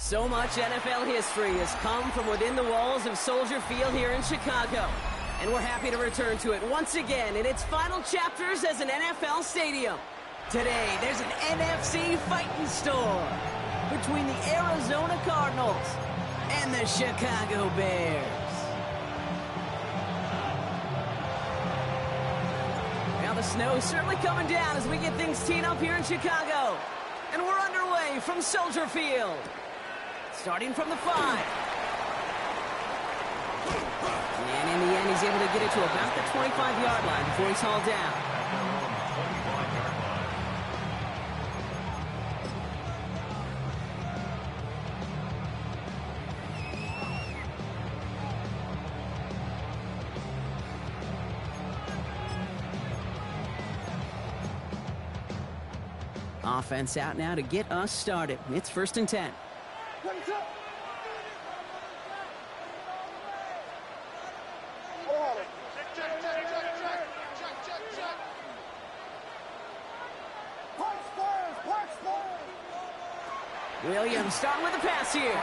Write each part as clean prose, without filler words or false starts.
So much NFL history has come from within the walls of Soldier Field here in Chicago. And we're happy to return to it once again in its final chapters as an NFL stadium. Today, there's an NFC fighting storm between the Arizona Cardinals and the Chicago Bears. Now the snow's certainly coming down as we get things teed up here in Chicago. And we're underway from Soldier Field. Starting from the 5. And in the end, he's able to get it to about the 25-yard line before he's hauled down. Offense out now to get us started. It's 1st and 10. Williams starting with the pass here.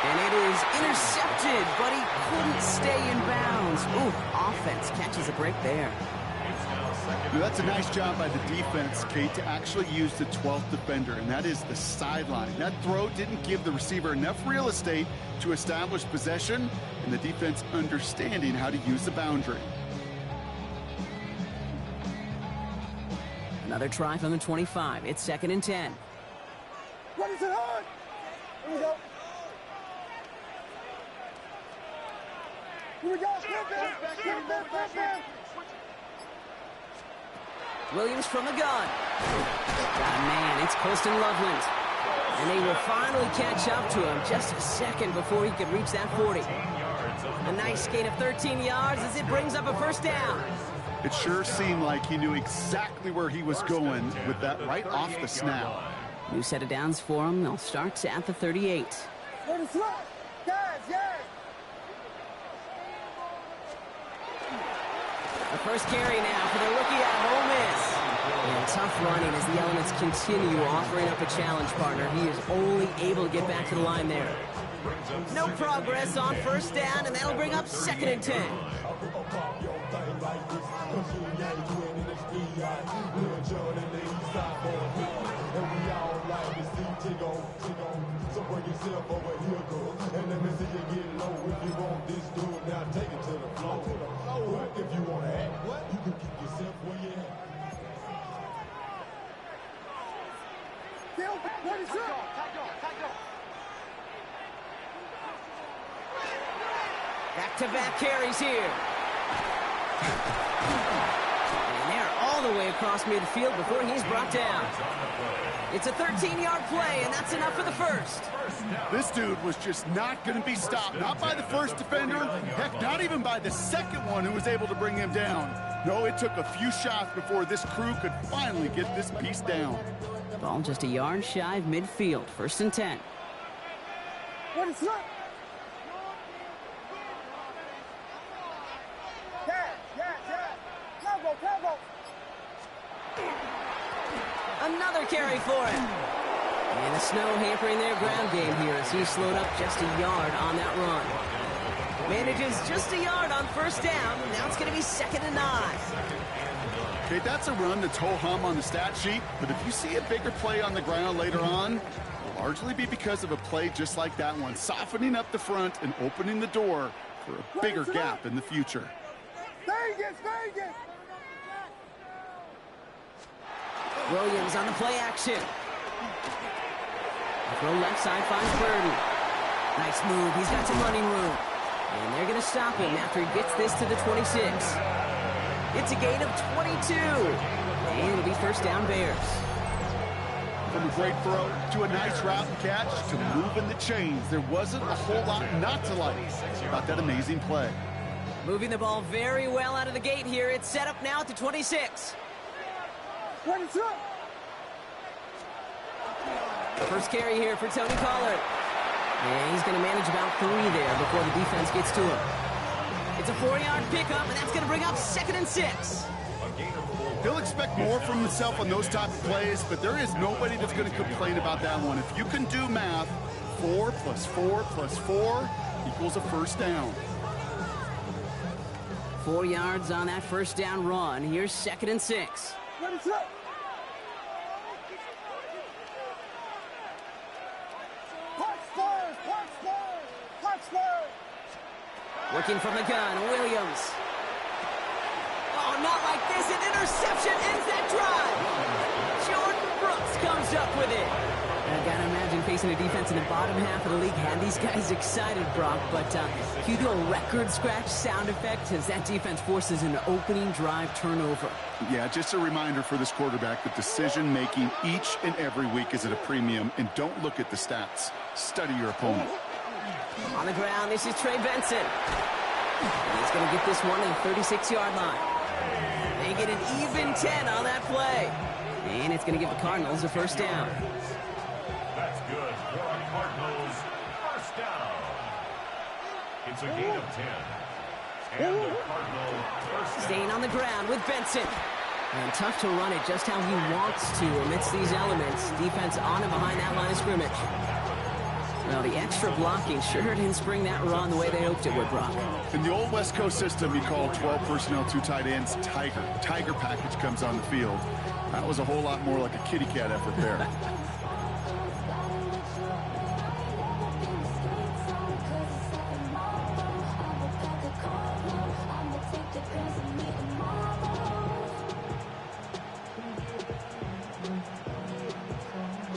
And it is intercepted, but he couldn't stay in bounds. Ooh, offense catches a break there. That's a nice job by the defense, Kate, to actually use the 12th defender, and that is the sideline. That throw didn't give the receiver enough real estate to establish possession, and the defense understanding how to use the boundary. Another try from the 25. It's 2nd and 10. What is it on? Here we go. Here we go. Williams from the gun. Got a man. It's Colston Loveland. And they will finally catch up to him just a second before he could reach that 40. A nice gain of 13 yards as it brings up a 1st down. It sure seemed like he knew exactly where he was going with that right off the snap. New set of downs for him. They'll start at the 38. The first carry now for the rookie out of Ole Miss. And tough running as the elements continue offering up a challenge partner. He is only able to get back to the line there. No progress on 1st down, and that'll bring up 2nd and 10. Back-to-back carries here. And they're all the way across midfield before he's brought down. It's a 13-yard play, and that's enough for the 1st. This dude was just not going to be stopped. Not by the 1st defender. Heck, not even by the 2nd one who was able to bring him down. No, it took a few shots before this crew could finally get this piece down. Ball just a yard shy of midfield. 1st and 10. What is that? Another carry for him. And the snow hampering their ground game here as he slowed up just a yard on that run. Manages just a yard on 1st down. Now it's going to be 2nd and 9. Okay, that's a run that's ho-hum on the stat sheet, but if you see a bigger play on the ground later on, it'll largely be because of a play just like that one, softening up the front and opening the door for a bigger gap in the future. Vegas! Williams on the play action. Throw left side finds Burden. Nice move. He's got some running room. And they're going to stop him after he gets this to the 26. It's a gain of 22. And it'll be 1st down Bears. From a great throw to a nice route and catch to moving the chains, there wasn't a whole lot not to like about that amazing play. Moving the ball very well out of the gate here. It's set up now at the 26. What is up? First carry here for Tony Pollard. And he's going to manage about 3 there before the defense gets to him. It's a 4-yard pickup, and that's going to bring up 2nd and 6. He'll expect more from himself on those type of plays, but there is nobody that's going to complain about that one. If you can do math, 4 + 4 + 4 equals a first down. 4 yards on that first down run. Here's 2nd and 6. Working from the gun, Williams. Oh, not like this. An interception ends that drive. Jordan Brooks comes up with it. I gotta imagine facing a defense in the bottom half of the league had these guys excited, Brock, but cue the old record scratch sound effect as that defense forces an opening drive turnover. Yeah, just a reminder for this quarterback that decision-making each and every week is at a premium, and don't look at the stats. Study your opponent. On the ground, this is Trey Benson. And he's going to get this one to the 36-yard line. They get an even 10 on that play. And it's going to give the Cardinals a first down. That's good for the Cardinals. First down. It's a gain of 10. And the Cardinals first down. Staying on the ground with Benson. And tough to run it just how he wants to amidst these elements. Defense on and behind that line of scrimmage. Well, the extra blocking sure didn't spring that run the way they hoped it would, Brock. In the old West Coast system, you call 12 personnel, 2 tight ends, Tiger. Tiger package comes on the field. That was a whole lot more like a kitty cat effort there.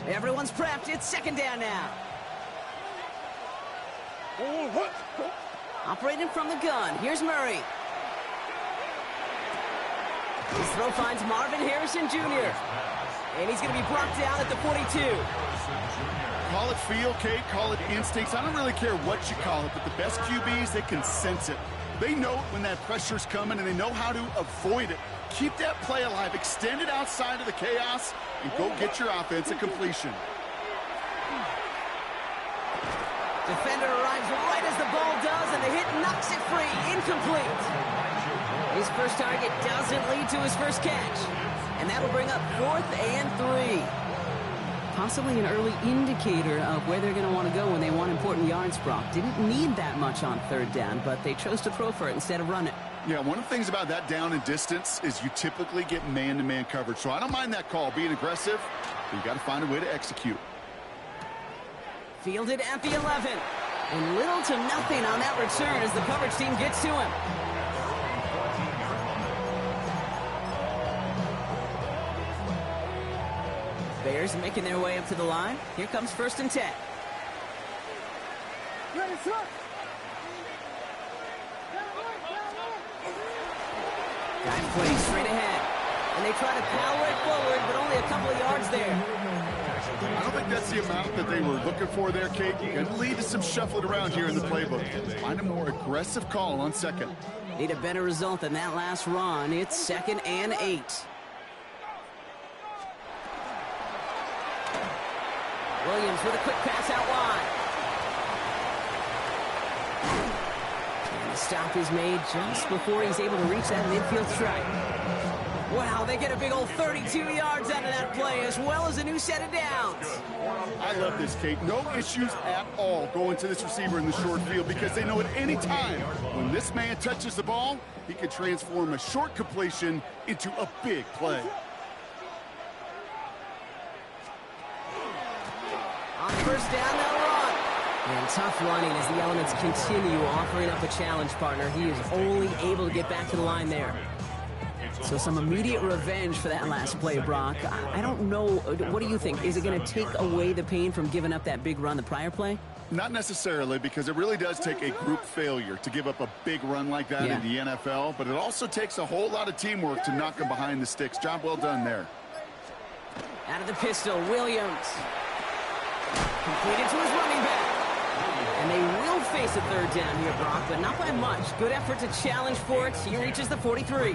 Everyone's prepped. It's 2nd down now. Operating from the gun. Here's Murray. His throw finds Marvin Harrison Jr. And he's going to be brought down at the 42. Call it feel, Kate, call it instincts. I don't really care what you call it, but the best QBs, they can sense it. They know it when that pressure's coming, and they know how to avoid it. Keep that play alive. Extend it outside of the chaos, and go get your offense a completion. Defender arrives right as the ball does, and the hit knocks it free. Incomplete. His first target doesn't lead to his first catch. And that'll bring up 4th and 3. Possibly an early indicator of where they're going to want to go when they want important yards, Brock. Didn't need that much on 3rd down, but they chose to throw for it instead of run it. Yeah, one of the things about that down and distance is you typically get man-to-man coverage. So I don't mind that call, being aggressive, but you got to find a way to execute. Fielded at the 11. And little to nothing on that return as the coverage team gets to him. Bears making their way up to the line. Here comes 1st and 10. Ready, sir. Guys playing straight ahead. And they try to power it forward, but only a couple of yards there. I don't think that's the amount that they were looking for there, Kate. Going to lead to some shuffling around here in the playbook. Find a more aggressive call on 2nd. Need a better result than that last run. It's 2nd and 8. Williams with a quick pass out wide. And the stop is made just before he's able to reach that midfield strike. Wow, they get a big old 32 yards out of that play, as well as a new set of downs. I love this, Kate. No issues at all going to this receiver in the short field because they know at any time when this man touches the ball, he can transform a short completion into a big play. On 1st down, they'll run. And tough running as the elements continue offering up a challenge partner. He is only able to get back to the line there. So some immediate revenge for that last play, Brock. I don't know. What do you think? Is it going to take away the pain from giving up that big run the prior play? Not necessarily, because it really does take a group failure to give up a big run like that in the NFL. But it also takes a whole lot of teamwork to knock him behind the sticks. Job well done there. Out of the pistol, Williams. Completed to his running back. And they will face a 3rd down here, Brock, but not by much. Good effort to challenge for it. He reaches the 43.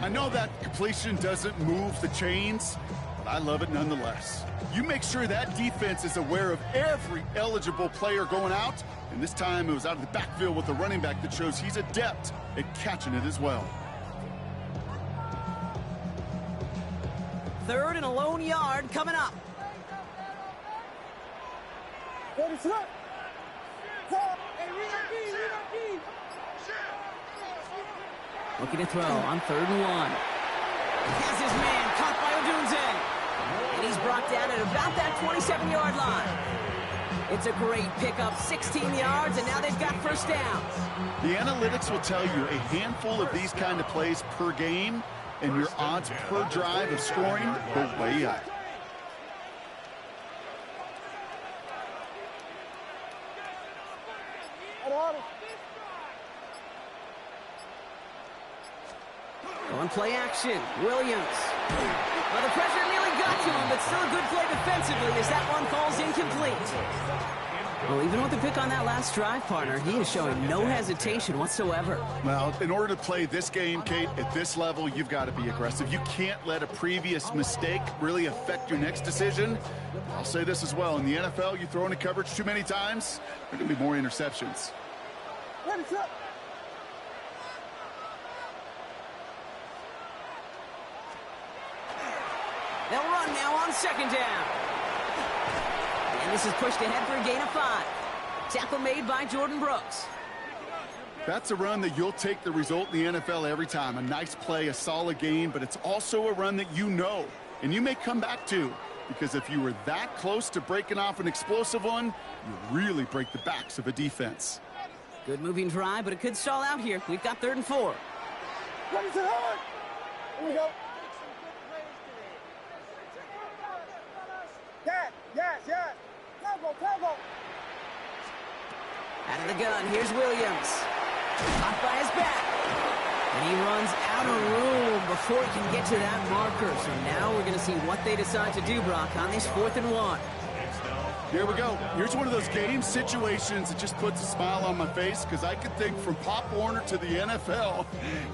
I know that completion doesn't move the chains, but I love it nonetheless. You make sure that defense is aware of every eligible player going out, and this time it was out of the backfield with a running back that shows he's adept at catching it as well. third and a lone yard coming up. Looking to throw on 3rd and 1. Has his man caught by Odunze. And he's brought down at about that 27-yard line. It's a great pickup, 16 yards, and now they've got first down. The analytics will tell you a handful of these kind of plays per game, and your odds per drive of scoring go way up. On play action, Williams. Well, the pressure nearly got to him, but still a good play defensively as that one falls incomplete. Well, even with the pick on that last drive, partner, he is showing no hesitation whatsoever. Well, in order to play this game, Kate, at this level, you've got to be aggressive. You can't let a previous mistake really affect your next decision. I'll say this as well. In the NFL, you throw into coverage too many times, there are going to be more interceptions. They'll run now on 2nd down. And this is pushed ahead for a gain of 5. Tackle made by Jordan Brooks. That's a run that you'll take the result in the NFL every time. A nice play, a solid gain, but it's also a run that you know, and you may come back to, because if you were that close to breaking off an explosive one, you really break the backs of a defense. Good moving drive, but it could stall out here. We've got 3rd and 4. Here we go. Yes. Tackle. Out of the gun, here's Williams. Caught by his back. And he runs out of room before he can get to that marker. So now we're going to see what they decide to do, Brock, on this 4th and 1. Here we go. Here's one of those game situations that just puts a smile on my face, because I can think from Pop Warner to the NFL,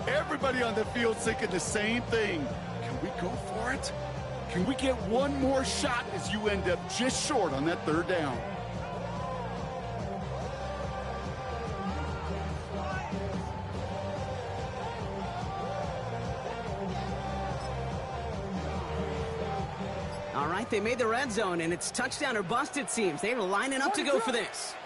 everybody on the field thinking the same thing. Can we go for it? Can we get one more shot as you end up just short on that 3rd down? All right, they made the red zone, and it's touchdown or bust, it seems. They were lining up to go for this.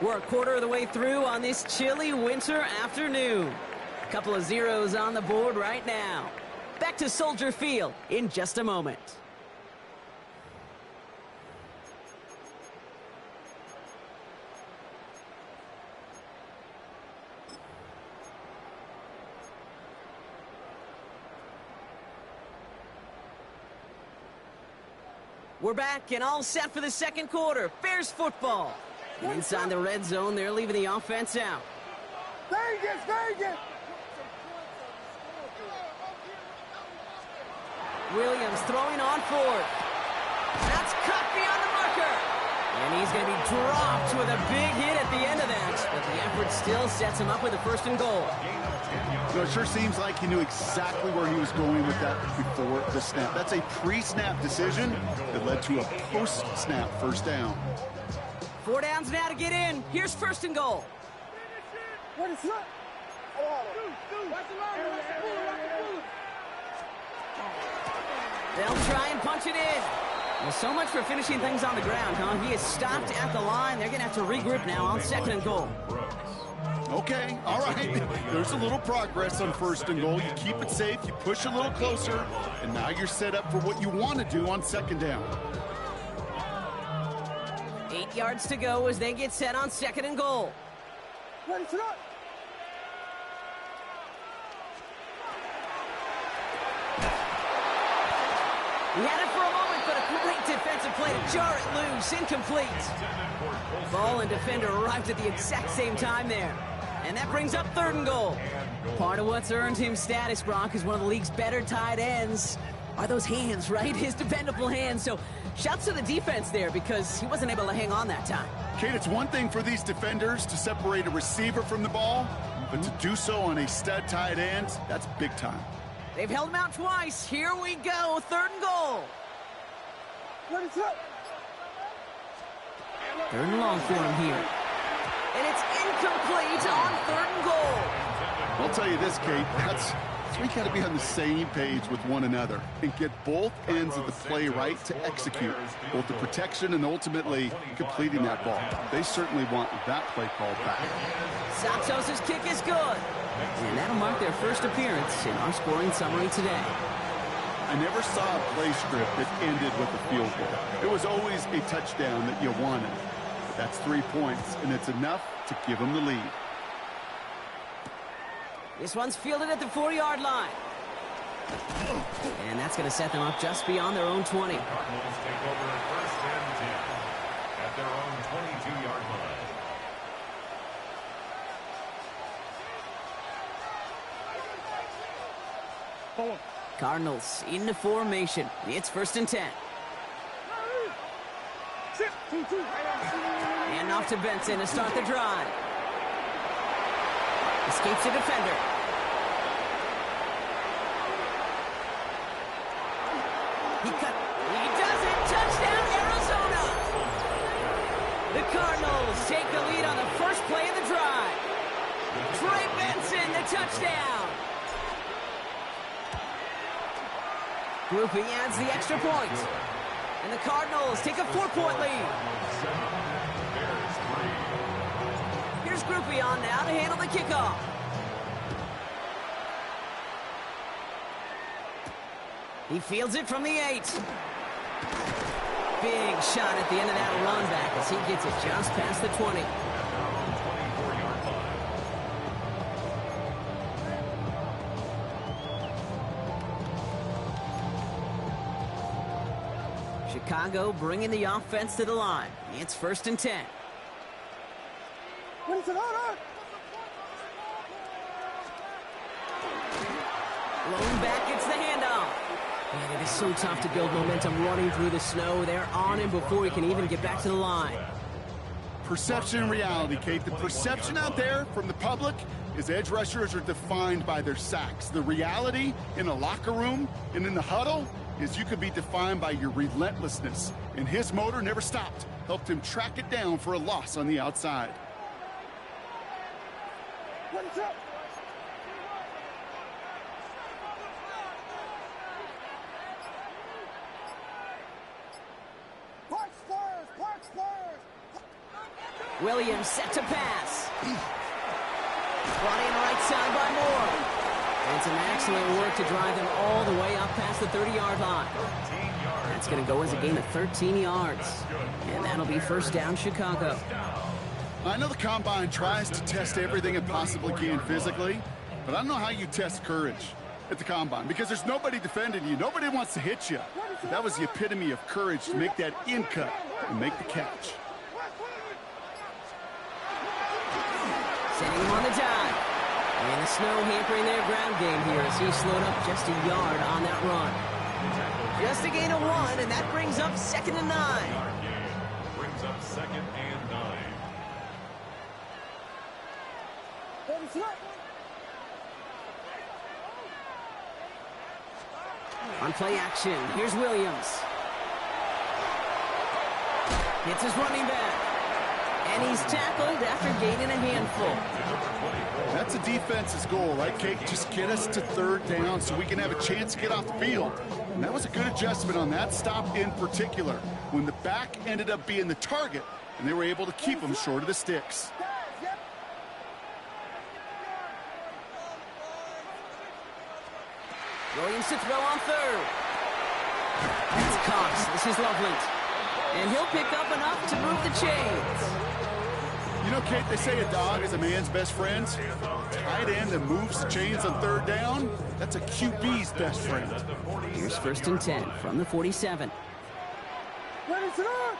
We're a quarter of the way through on this chilly winter afternoon. A couple of zeros on the board right now. Back to Soldier Field in just a moment. We're back and all set for the 2nd quarter. Bears football. And inside the red zone, they're leaving the offense out. Vegas! Williams throwing on 4th. That's cut beyond the marker. And he's going to be dropped with a big hit at the end of that. But the effort still sets him up with a 1st and goal. So it sure seems like he knew exactly where he was going with that before the snap. That's a pre-snap decision that led to a post-snap 1st down. 4 downs now to get in. Here's 1st and goal. They'll try and punch it in. Well, so much for finishing things on the ground, huh? He is stopped at the line. They're going to have to regroup now on 2nd and goal. Okay, all right. There's a little progress on 1st and goal. You keep it safe, you push a little closer, and now you're set up for what you want to do on 2nd down. 8 yards to go as they get set on 2nd and goal. He had it for a moment, but a great defensive play to jar it loose. Incomplete. Ball and defender arrived at the exact same time there. And that brings up 3rd and goal. Part of what's earned him status, Brock, is one of the league's better tight ends. Are those hands, right? His dependable hands. So shouts to the defense there because he wasn't able to hang on that time. Kate, it's one thing for these defenders to separate a receiver from the ball, but to do so on a stud tight end, that's big time. They've held him out twice. Here we go. 3rd and goal. 3rd and long for him here. And it's incomplete on 3rd and goal. I'll tell you this, Kate, we got to be on the same page with one another and get both ends of the play right to execute both the protection and ultimately completing that ball. They certainly want that play called back. Santos' kick is good. And that'll mark their first appearance in our scoring summary today. I never saw a play script that ended with a field goal. It was always a touchdown that you wanted. But that's 3 points, and it's enough to give them the lead. This one's fielded at the 4-yard line. And that's going to set them up just beyond their own 20. The Cardinals take over first and 10 at their own 22-yard line. Cardinals into formation. It's first and 10. And off to Benson to start the drive. Escapes the defender. He does it. Touchdown, Arizona. The Cardinals take the lead on the first play of the drive. Trey Benson, the touchdown. Groupie adds the extra point. And the Cardinals take a 4-point lead. Here's Groupie on now to handle the kickoff. He fields it from the 8. Big shot at the end of that run back as he gets it just past the 20. Chicago bringing the offense to the line. It's first and 10. What is it on? Blown back, it's the handoff. And it is so tough to build momentum running through the snow. They're on him before he can even get back to the line. Perception and reality, Kate. The perception out there from the public is edge rushers are defined by their sacks. The reality in a locker room and in the huddle is you could be defined by your relentlessness. And his motor never stopped. Helped him track it down for a loss on the outside. What is up? Park Spurs! Williams set to pass. Brought in right side by Moore. And some excellent work to drive them all the way up past the 30-yard line. That's going to go as a gain of 13 yards. And that'll be first down, Chicago. I know the Combine tries to test everything it possibly can physically, but I don't know how you test courage at the Combine because there's nobody defending you. Nobody wants to hit you. But that was the epitome of courage to make that in cut and make the catch. Setting him on the dive. And the snow hampering their ground game here as he slowed up just a yard on that run. Just a gain of 1, and that brings up second and 9. Brings up second and 9. On play action, here's Williams. Hits his running back. And he's tackled after gaining a handful. That's a defense's goal, right, Kate? Just get us to third down so we can have a chance to get off the field. And that was a good adjustment on that stop in particular, when the back ended up being the target, and they were able to keep him short of the sticks. Williams to throw on third. That's Cox. This is Loveland. And he'll pick up enough to move the chains. You know, Kate, they say a dog is a man's best friend. Tight end that moves the chains on third down, that's a QB's best friend. Here's first and 10 from the 47. Ready, sit on!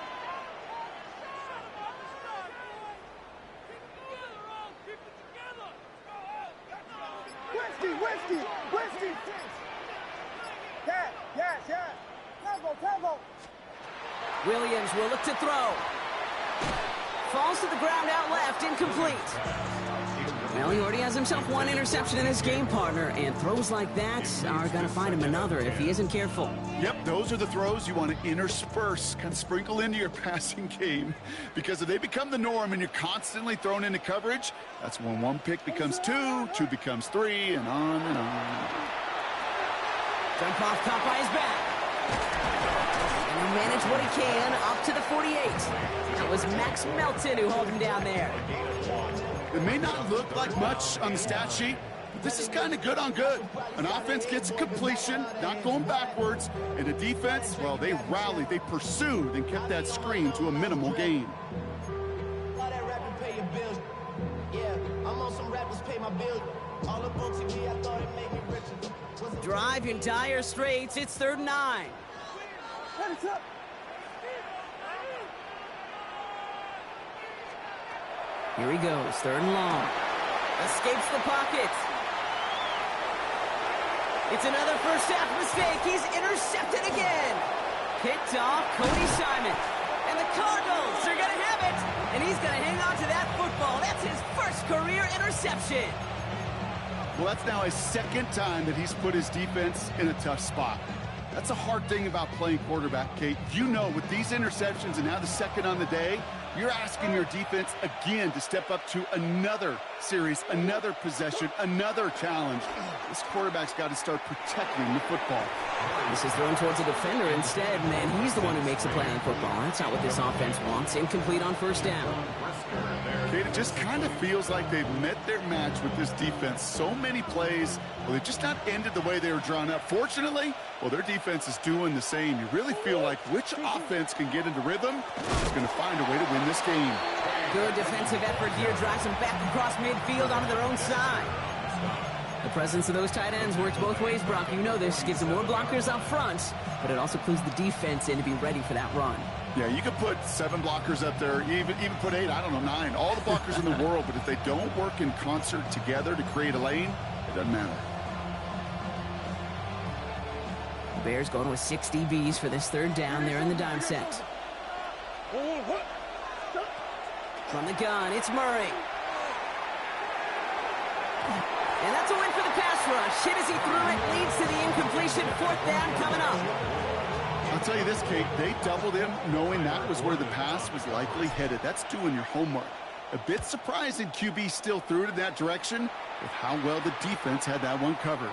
Whiskey! Yes! Tango! Williams will look to throw. Falls to the ground out left, incomplete. Well, he already has himself one interception in his game, partner, and throws like that are going to find him another if he isn't careful. Yep, those are the throws you want to intersperse, kind of sprinkle into your passing game, because if they become the norm and you're constantly thrown into coverage, that's when one pick becomes two, two becomes three, and on and on. Jump off, caught by his back. And he'll manage what he can up to the 48. That was Max Melton who held him down there. It may not look like much on the stat sheet, but this is kind of good on good. An offense gets a completion, not going backwards, and a defense, well, they rallied, they pursued, and kept that screen to a minimal gain. Drive in dire straits. It's 3rd and 9. Here he goes, 3rd and long. Escapes the pocket. It's another first half mistake. He's intercepted again. Picked off Cody Simon. And the Cardinals are going to have it. And he's going to hang on to that football. That's his first career interception. Well, that's now his 2nd time that he's put his defense in a tough spot. That's a hard thing about playing quarterback, Kate. You know, with these interceptions and now the 2nd on the day, you're asking your defense again to step up to another series, another possession, another challenge. This quarterback's got to start protecting the football. This is thrown towards a defender instead, and he's the one who makes a play on football. That's not what this offense wants. Incomplete on 1st down. Kate, it just kind of feels like they've met their match with this defense. So many plays, well, they've just not ended the way they were drawn up. Fortunately, well, their defense is doing the same. You really feel like which offense can get into rhythm is going to find a way to win this game. Good defensive effort here. Drives them back across midfield onto their own side. The presence of those tight ends works both ways, Brock. You know this. Gives them more blockers up front, but it also clues the defense in to be ready for that run. Yeah, you could put 7 blockers up there, even put 8, I don't know, 9. All the blockers in the world, but if they don't work in concert together to create a lane, it doesn't matter. The Bears going with 6 DBs for this 3rd down there in the dime set. From the gun, it's Murray. And that's a win for the pass rush. Hit as he threw it, leads to the incompletion. 4th down coming up. I'll tell you this, Kate, they doubled him knowing that was where the pass was likely headed. That's doing your homework. A bit surprising QB still threw it in that direction with how well the defense had that one covered.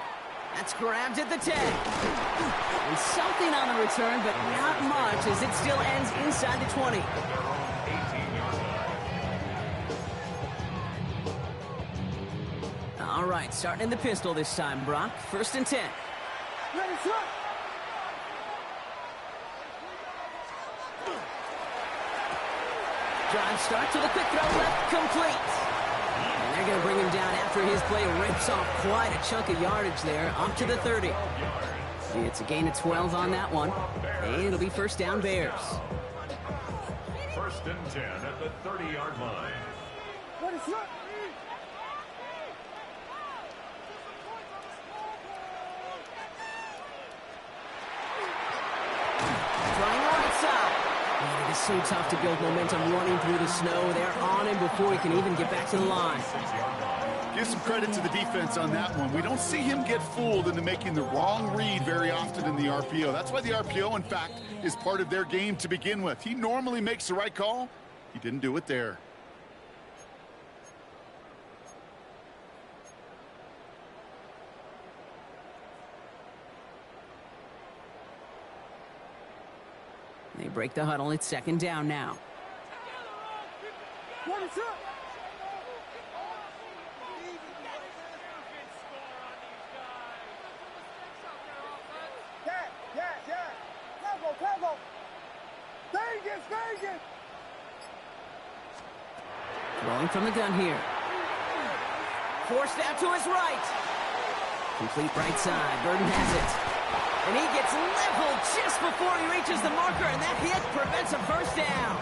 That's grabbed at the 10. And something on the return, but not much as it still ends inside the 20. All right, starting in the pistol this time, Brock. 1st and 10. Drive starts with a quick throw left, complete. And they're going to bring him down after his play rips off quite a chunk of yardage there, up to the 30. It's a gain of 12 on that one, and it'll be 1st down Bears. 1st and 10 at the 30-yard line. It's so tough to build momentum running through the snow. They're on him before he can even get back to the line. Give some credit to the defense on that one. We don't see him get fooled into making the wrong read very often in the RPO. That's why the RPO, in fact, is part of their game to begin with. He normally makes the right call. He didn't do it there. They break the huddle. It's 2nd down now. Throwing from the gun here. Forced out to his right. Complete right side. Burden has it. And he gets leveled just before he reaches the marker, and that hit prevents a 1st down.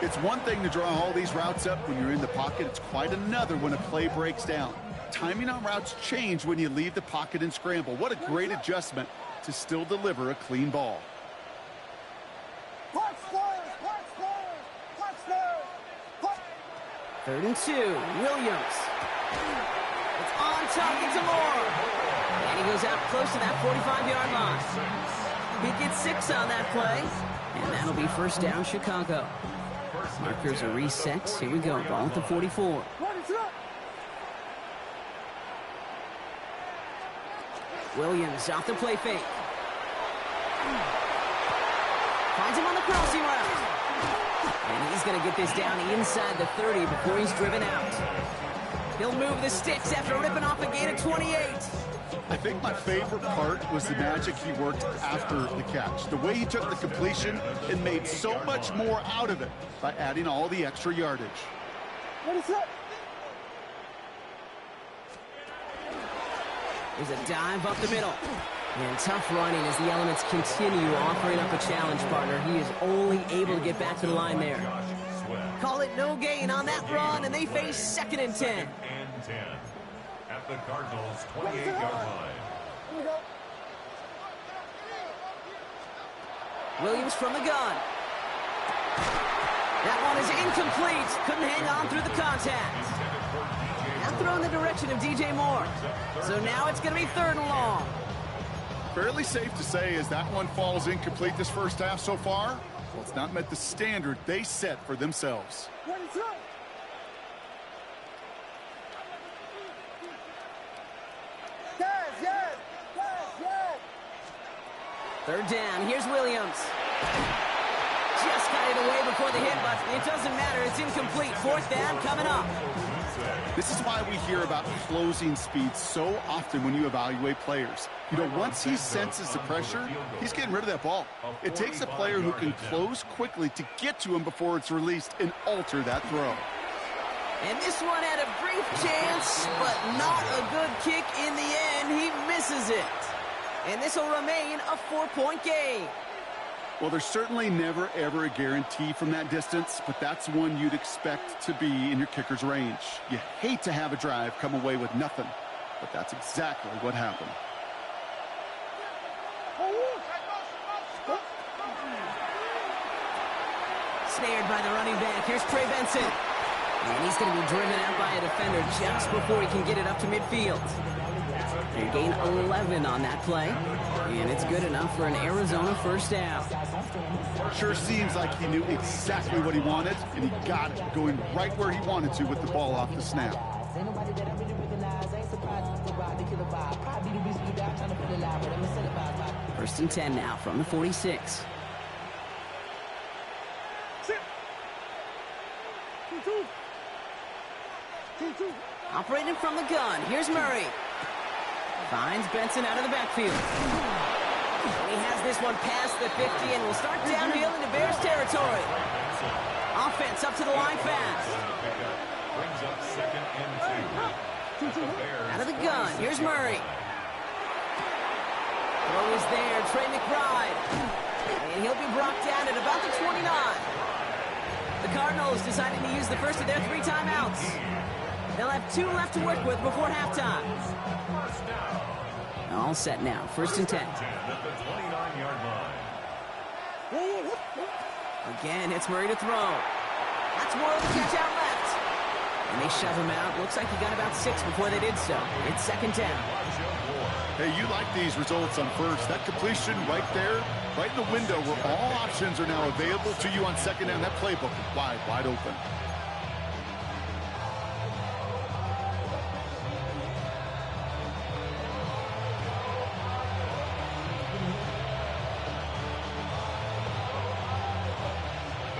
It's one thing to draw all these routes up when you're in the pocket. It's quite another when a play breaks down. Timing on routes change when you leave the pocket and scramble. What a great adjustment to still deliver a clean ball. 3rd and 2. Williams. It's on target to Moore. And he goes out close to that 45-yard line. He gets 6 on that play. And that'll be 1st down, Chicago. Markers are reset. Here we go. Ball at the 44. Williams off the play fake. Finds him on the crossing route. And he's going to get this down inside the 30 before he's driven out. He'll move the sticks after ripping off a gain of 28. I think my favorite part was the magic he worked after the catch. The way he took the completion and made so much more out of it by adding all the extra yardage. What is that? There's a dive up the middle. And tough running as the elements continue offering up a challenge, partner. He is only able to get back to the line there. Call it no gain on that run, and they face 2nd and 10. 2nd and 10 at the Cardinals' 28-yard line. Williams from the gun. That one is incomplete. Couldn't hang on through the contact. Now throw in the direction of DJ Moore. So now it's going to be 3rd and long. Fairly safe to say as that one falls incomplete this first half so far, well, it's not met the standard they set for themselves. What is that? Yes. 3rd down. Here's Williams. Just got it away before the hit, but it doesn't matter. It's incomplete. 4th down coming up. This is why we hear about closing speed so often when you evaluate players. You know, once he senses the pressure, he's getting rid of that ball. It takes a player who can close quickly to get to him before it's released and alter that throw. And this one had a brief chance, but not a good kick in the end. He misses it. And this will remain a 4-point game. Well, there's certainly never, ever a guarantee from that distance, but that's one you'd expect to be in your kicker's range. You hate to have a drive come away with nothing, but that's exactly what happened. Snared by the running back. Here's Trey Benson. And he's going to be driven out by a defender just before he can get it up to midfield. They gain 11 on that play, and it's good enough for an Arizona 1st down. Sure seems like he knew exactly what he wanted, and he got it, going right where he wanted to with the ball off the snap. 1st and 10 now from the 46. Operating from the gun, here's Murray. Finds Benson out of the backfield. He has this one past the 50 and will start downhill into Bears territory. Offense up to the line fast. Brings up 2nd and 2. Out of the gun, here's Murray. Throw is there, Trey McBride. And he'll be brought down at about the 29. The Cardinals deciding to use the first of their 3 timeouts. They'll have 2 left to work with before halftime. All set now. 1st and 10. At the 29-yard line. Again, it's Murray to throw. That's more of the catch out left. And they shove him out. Looks like he got about 6 before they did so. It's 2nd down. Hey, you like these results on first. That completion right there, right in the window where all options are now available to you on 2nd down. That playbook is wide open.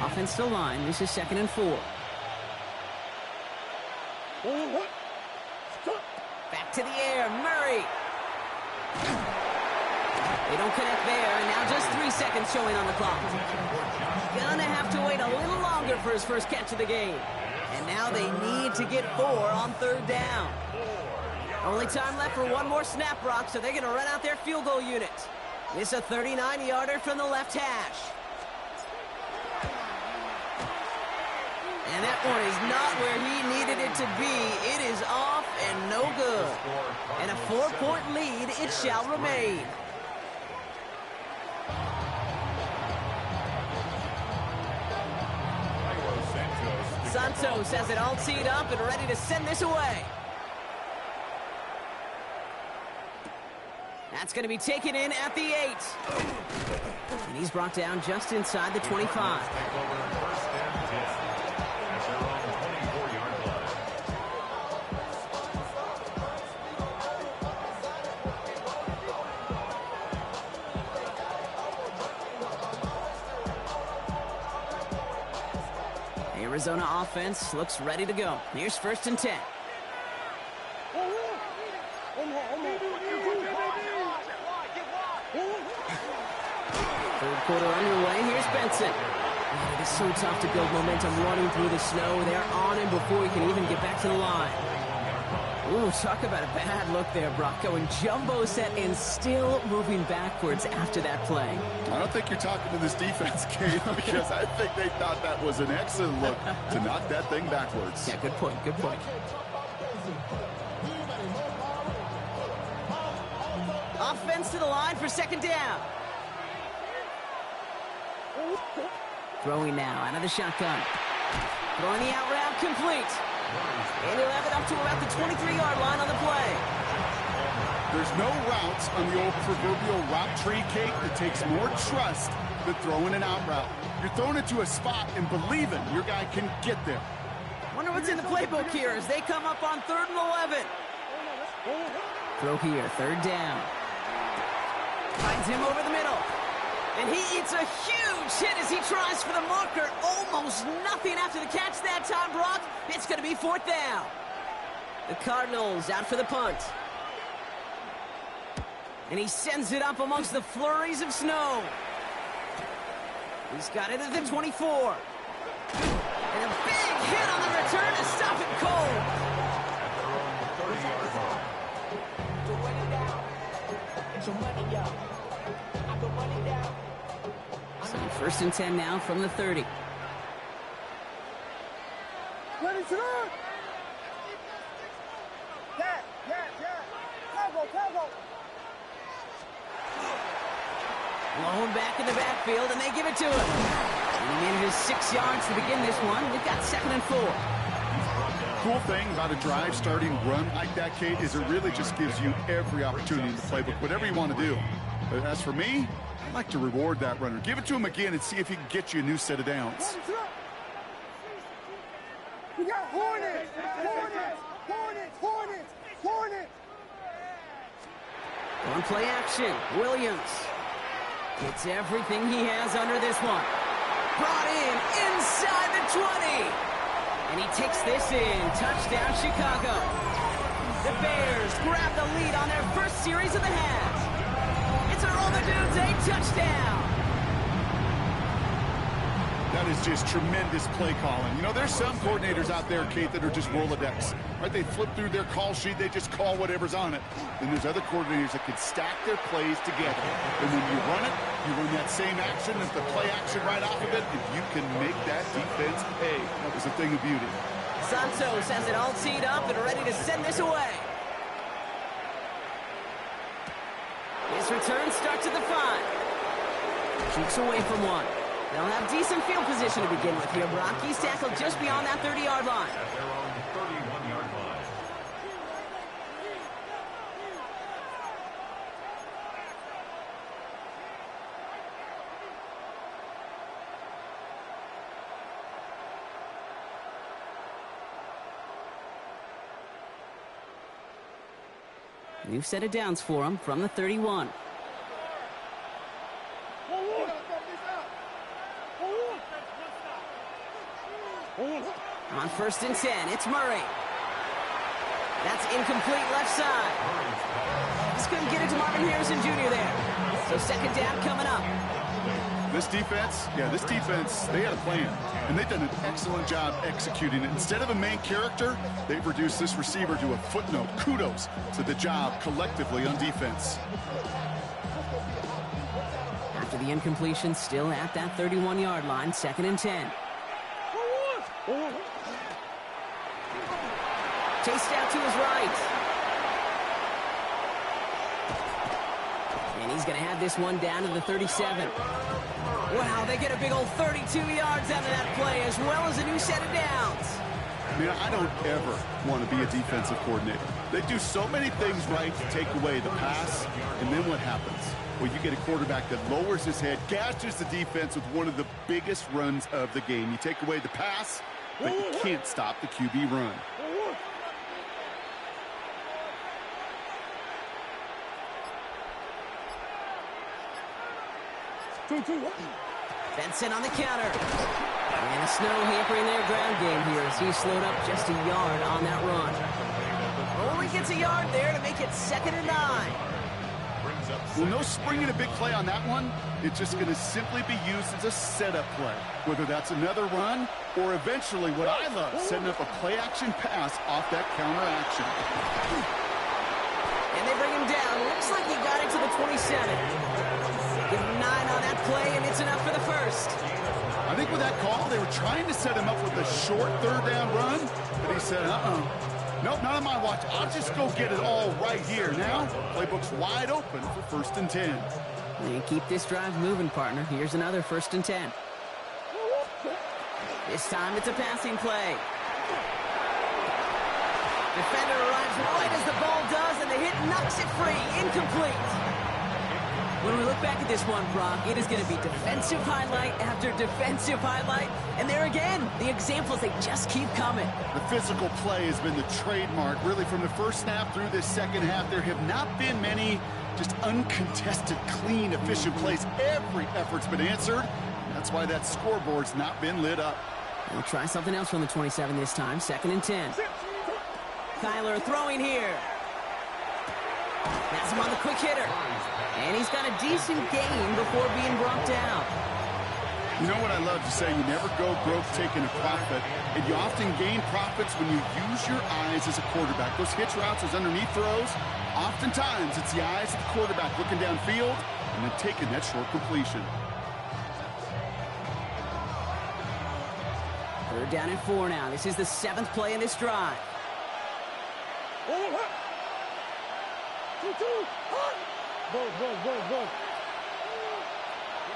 Offensive line. This is 2nd and 4. Back to the air. Murray. They don't connect there, and now just 3 seconds showing on the clock. Gonna have to wait a little longer for his first catch of the game. And now they need to get 4 on 3rd down. Only time left for one more snap, Brock, so they're gonna run out their field goal unit. This a 39-yarder from the left hash. And that one is not where he needed it to be. It is off and no good. And a 4-point lead, it shall remain. Son Santos has it all teed up and ready to send this away. That's going to be taken in at the 8. And he's brought down just inside the 25. Arizona offense looks ready to go. Here's 1st and 10. Third quarter underway. Here's Benson. Oh, it is so tough to build momentum running through the snow. They're on him before he can even get back to the line. Ooh, talk about a bad look there, Brock. Going jumbo set and still moving backwards after that play. I don't think you're talking to this defense, Kate, because I think they thought that was an excellent look to knock that thing backwards. Yeah, good point, good point. Offense to the line for 2nd down. Throwing now out of the shotgun. Throwing the out route complete. And he'll have it up to about the 23-yard line on the play. There's no routes on the old proverbial route tree, Kate, that takes more trust than throwing an out route. You're throwing it to a spot and believing your guy can get there. Wonder what's in the playbook here as they come up on 3rd and 11. Throw here, 3rd down. Finds him over the middle. And he eats a huge hit as he tries for the marker. Almost nothing after the catch that time, Brock. It's going to be 4th down. The Cardinals out for the punt. And he sends it up amongst the flurries of snow. He's got it at the 24. And a big hit on the return to stop it cold. So 1st and 10 now from the 30. Ready to run! Tackle. Blown back in the backfield, and they give it to him. And he manages 6 yards to begin this one. We've got 2nd and 4. Cool thing about a drive starting run like that, Kate, is it really just gives you every opportunity in the playbook, whatever you want to do. But as for me, I'd like to reward that runner. Give it to him again and see if he can get you a new set of downs. We got Hornets! On play action, Williams. It's everything he has under this one. Brought in inside the 20. And he takes this in. Touchdown, Chicago. The Bears grab the lead on their first series of the half. It's a roll the dudes, a touchdown. That is just tremendous play calling. You know, there's some coordinators out there, Kate, that are just Rolodex. Right? They flip through their call sheet. They just call whatever's on it. Then there's other coordinators that can stack their plays together. And when you run it, you run that same action as the play action right off of it, and you can make that defense pay. That was a thing of beauty. Santos has it all teed up and ready to send this away. His return starts at the 5. Shoots away from one. They'll have decent field position to begin with here. Brock, he's tackled just beyond that 30-yard line. At their own 31-yard line. New set of downs for him from the 31. On 1st and 10, it's Murray. That's incomplete left side. Just couldn't get it to Marvin Harrison Jr. there. So 2nd down coming up. This defense, they had a plan, and they've done an excellent job executing it. Instead of a main character, they've reduced this receiver to a footnote. Kudos to the job collectively on defense. After the incompletion, still at that 31-yard line, 2nd and 10. Chased out to his right. And he's going to have this one down to the 37. Wow, they get a big old 32 yards out of that play, as well as a new set of downs. Man, I don't ever want to be a defensive coordinator. They do so many things right to take away the pass, and then what happens? Well, you get a quarterback that lowers his head, gashes the defense with one of the biggest runs of the game. You take away the pass, but you can't stop the QB run. Benson on the counter. And the snow hampering their ground game here as he slowed up just a yard on that run. Only gets a yard there to make it 2nd and 9. Well, no springing a big play on that one. It's just going to simply be used as a setup play, whether that's another run or eventually what I love, setting up a play-action pass off that counter action. And they bring him down. Looks like he got it to the 27. Give him 9 on that play, and it's enough for the first. I think with that call, they were trying to set him up with a short 3rd down run, but he said, nope, not on my watch. I'll just go get it all right here. Now, playbook's wide open for 1st and 10. And keep this drive moving, partner. Here's another 1st and 10. This time it's a passing play. Defender arrives right as the ball does, and the hit knocks it free. Incomplete. When we look back at this one, Brock, it is going to be defensive highlight after defensive highlight. And there again, the examples, they just keep coming. The physical play has been the trademark. Really, from the first snap through this second half, there have not been many just uncontested, clean, efficient plays. Every effort's been answered. That's why that scoreboard's not been lit up. We'll try something else from the 27 this time. 2nd and 10. Kyler throwing here. That's him on the quick hitter. And he's got a decent gain before being brought down. You know what I love to say? You never go broke taking a profit. And you often gain profits when you use your eyes as a quarterback. Those hitch routes, those underneath throws, oftentimes it's the eyes of the quarterback looking downfield and then taking that short completion. 3rd down and 4 now. This is the 7th play in this drive.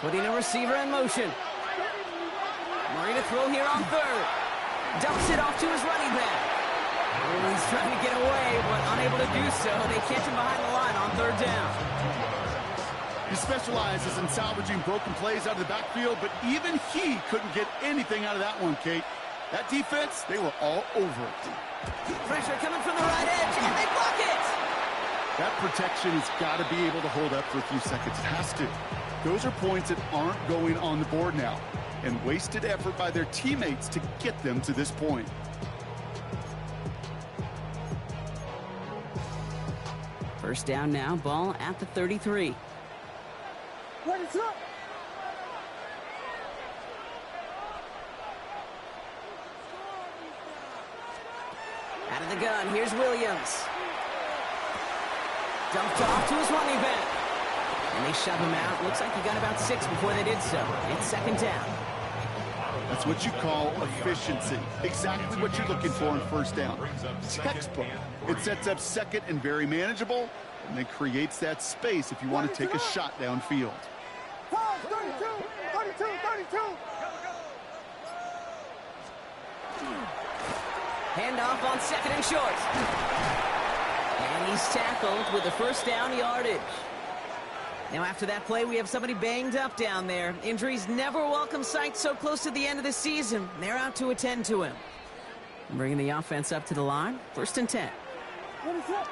Putting a receiver in motion. Murray to throw here on 3rd. Dumps it off to his running back. Oh, he's trying to get away, but unable to do so. They catch him behind the line on 3rd down. He specializes in salvaging broken plays out of the backfield, but even he couldn't get anything out of that one, Kate. That defense, they were all over it. Pressure coming from the right edge, and they block it! That protection has got to be able to hold up for a few seconds. It has to. Those are points that aren't going on the board now, and wasted effort by their teammates to get them to this point. First down now, ball at the 33. What is up? Out of the gun, here's Williams. Dumped off to his running back. And they shove him out. Looks like he got about 6 before they did so. It's 2nd down. That's what you call efficiency. Exactly what you're looking for on 1st down. Textbook. It sets up 2nd and very manageable, and then creates that space if you want to take a shot downfield. 32, 32, 32. Handoff on 2nd and short. And he's tackled with the 1st down yardage. Now after that play, we have somebody banged up down there. Injuries never a welcome sight so close to the end of the season. They're out to attend to him. Bringing the offense up to the line. 1st and 10. What is up?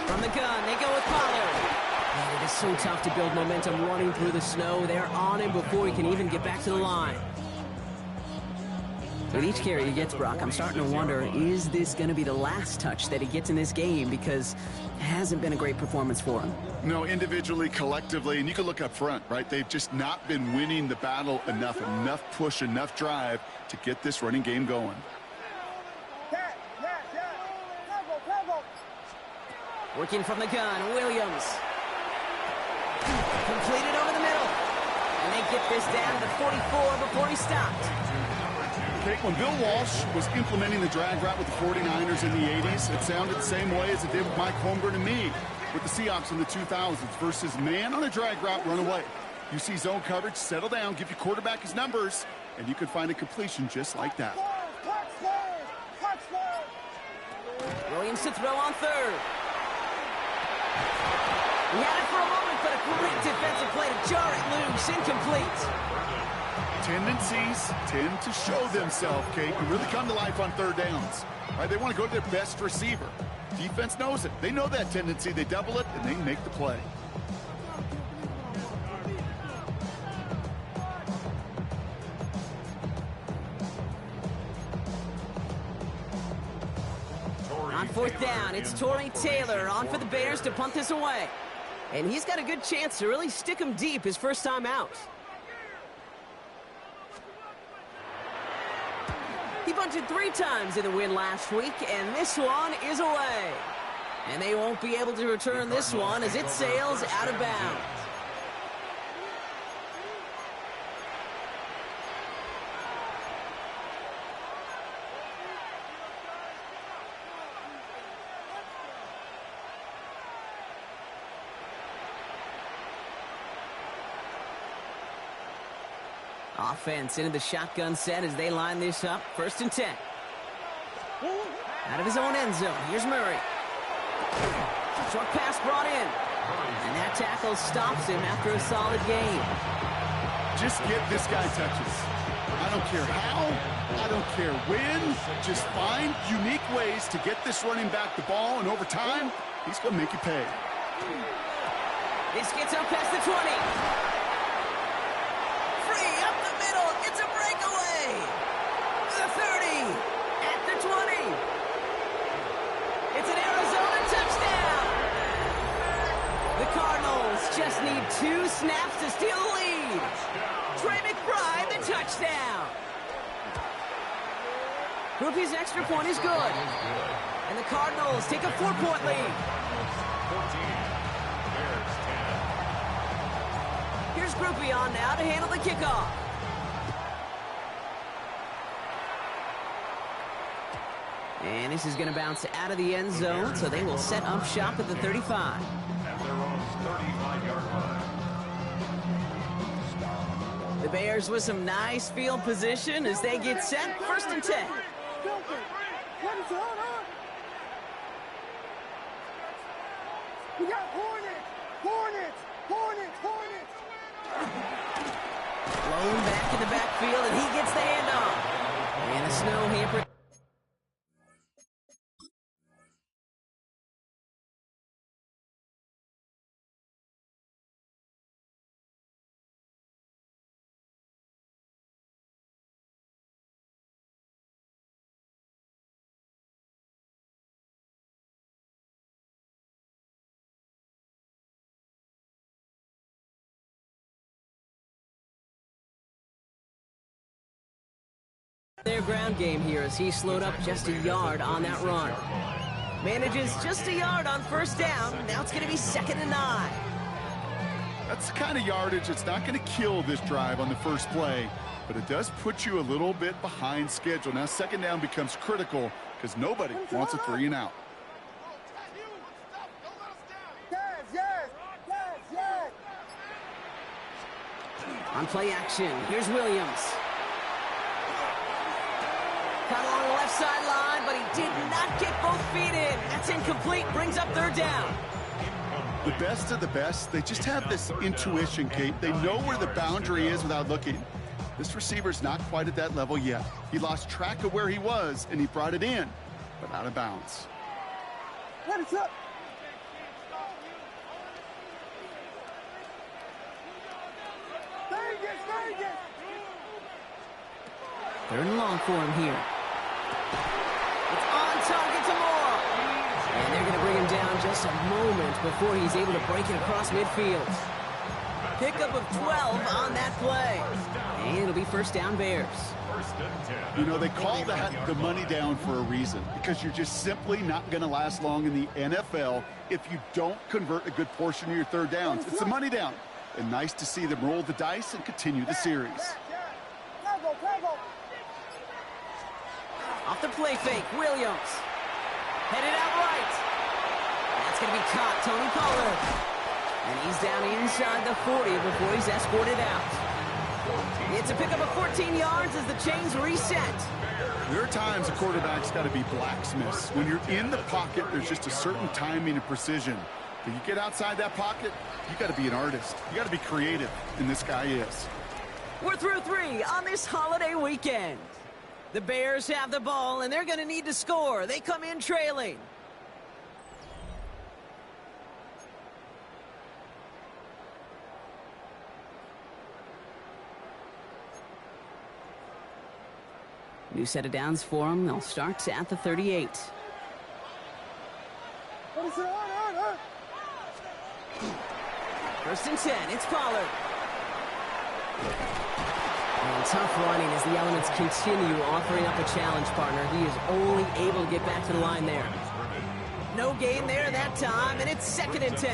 From the gun, they go with Pollard. Man, it is so tough to build momentum running through the snow. They're on him before he can even get back to the line. With each carry he gets, Brock, I'm starting to wonder, is this going to be the last touch that he gets in this game? Because it hasn't been a great performance for him. No, individually, collectively, and you can look up front, right? They've just not been winning the battle enough push, enough drive to get this running game going. Working from the gun, Williams. Completed over the middle. And they get this down to 44 before he stopped. Kate, when Bill Walsh was implementing the drag route with the 49ers in the 80s, it sounded the same way as it did with Mike Holmgren and me. with the Seahawks in the 2000s versus man on a drag route, run away. You see zone coverage, settle down, give your quarterback his numbers, and you can find a completion just like that. Williams to throw on third. He had it for a moment, but a great defensive play to jar it loose. Incomplete. Tendencies tend to show themselves, Kate, and really come to life on third downs. Right? They want to go to their best receiver. Defense knows it. They know that tendency. They double it, and they make the play. On fourth down, it's Torrey Taylor on for the Bears to punt this away. And he's got a good chance to really stick him deep his first time out. He bunted 3 times in the win last week, and this one is away. And they won't be able to return this one as it sails out of bounds. Offense into the shotgun set as they line this up. 1st and 10. Out of his own end zone. Here's Murray. Short pass brought in. And that tackle stops him after a solid gain. Just get this guy touches. I don't care how. I don't care when. Just find unique ways to get this running back the ball, and over time, he's going to make you pay. This gets up past the 20. It's a breakaway. The 30. At the 20. It's an Arizona touchdown. The Cardinals just need 2 snaps to steal the lead. Trey McBride, the touchdown. Groupie's extra point is good. And the Cardinals take a 4-point lead. 14. Bears 10. Here's Groupie on now to handle the kickoff. And this is going to bounce out of the end zone, so they will set up shop at the 35. At their own 35-yard line. The Bears with some nice field position as they get set. 1st and 10. We got Hornets! Hornets! Hornets! Hornets! Blown back in the backfield, and he gets the handoff. And a snow hamper. Their ground game here as he slowed up just a yard on that run. Manages just a yard on 1st down. Now it's going to be 2nd and 9. That's the kind of yardage that's not going to kill this drive on the first play, but it does put you a little bit behind schedule. Now 2nd down becomes critical because nobody wants a 3 and out. On play action, here's Williams. Caught along the left sideline, but he did not get both feet in. That's incomplete, brings up 3rd down. The best of the best, they just have this intuition, Kate. They know where the boundary is without looking. This receiver's not quite at that level yet. He lost track of where he was, and he brought it in, but out of bounds. What is up? Vegas! 3rd and long for him here. It's on target to Moore. And they're going to bring him down just a moment before he's able to break it across midfield. Pickup of 12 on that play. And it'll be 1st down Bears. You know, they call that the money down for a reason, because you're just simply not going to last long in the NFL if you don't convert a good portion of your 3rd downs. It's the money down. And nice to see them roll the dice and continue the series. Off the play fake, Williams. Headed out right. That's going to be caught. Tony Pollard. And he's down inside the 40 before he's escorted out. It's a pickup of 14 yards as the chains reset. There are times a quarterback's got to be blacksmiths. When you're in the pocket, there's just a certain timing and precision. But you get outside that pocket, you got to be an artist. You got to be creative, and this guy is. We're through 3 on this holiday weekend. The Bears have the ball, and they're going to need to score. They come in trailing. New set of downs for them. They'll start at the 38. First and 10. It's Pollard. And tough running as the elements continue offering up a challenge, partner. He is only able to get back to the line there. No gain there that time, and it's 2nd and 10.